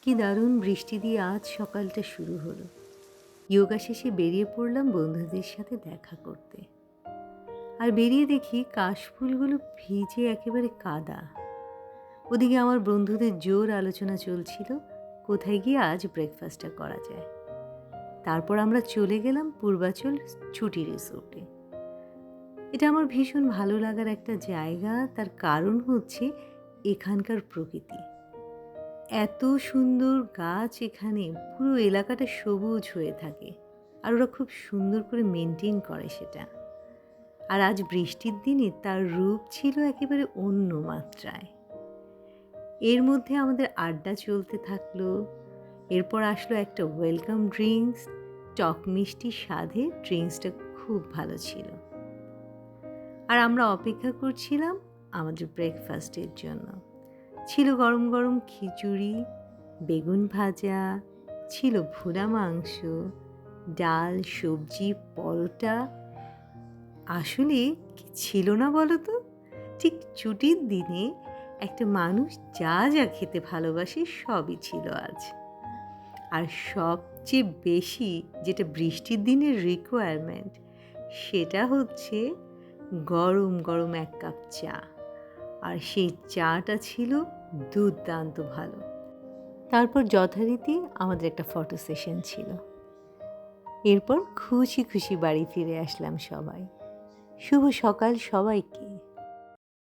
কি দারুণ বৃষ্টি দিয়ে আজ সকালটা শুরু হলো। যোগা শেষে বেরিয়ে পড়লাম বন্ধুদের সাথে দেখা করতে। আর বেরিয়ে দেখি কাশফুলগুলো ভিজে একেবারে কাদা। ওদিকে আমার বন্ধুদের জোর আলোচনা চলছিল কোথায় গিয়ে আজ ব্রেকফাস্টটা করা যায়। তারপর আমরা চলে গেলাম পূর্বাচল ছুটি রিসোর্টে। এটা আমার ভীষণ ভালো লাগার একটা জায়গা, তার কারণ হচ্ছে এখানকার প্রকৃতি। এত সুন্দর গাছ এখানে, পুরো এলাকাটা সবুজ হয়ে থাকে। আর ওরা খুব সুন্দর করে মেইনটেইন করে সেটা। আর আজ বৃষ্টির দিনে তার রূপ ছিল একেবারে অন্য মাত্রায়। এর মধ্যে আমাদের আড্ডা চলতে থাকলো। এরপর আসলো একটা ওয়েলকাম ড্রিঙ্কস। টক মিষ্টি স্বাদে ড্রিঙ্কসটা খুব ভালো ছিল। আর আমরা অপেক্ষা করছিলাম আমাদের ব্রেকফাস্টের জন্য। ছিল গরম গরম খিচুড়ি, বেগুন ভাজা, ছিল ভুনা মাংস, ডাল, সবজি, পরোটা। আসলে কি ছিল না বলো তো? ঠিক ছুটির দিনে একটা মানুষ যা যা খেতে ভালোবাসে সবই ছিল আজ। আর সবচেয়ে বেশি যেটা বৃষ্টির দিনের রিকোয়ারমেন্ট, সেটা হচ্ছে গরম গরম এক কাপ চা। আর সেই চাটা ছিল দুর্দান্ত ভালো। তারপর যথারীতি আমাদের একটা ফটো সেশন ছিল। এরপর খুশি খুশি বাড়ি ফিরে আসলাম সবাই। শুভ সকাল সবাইকে।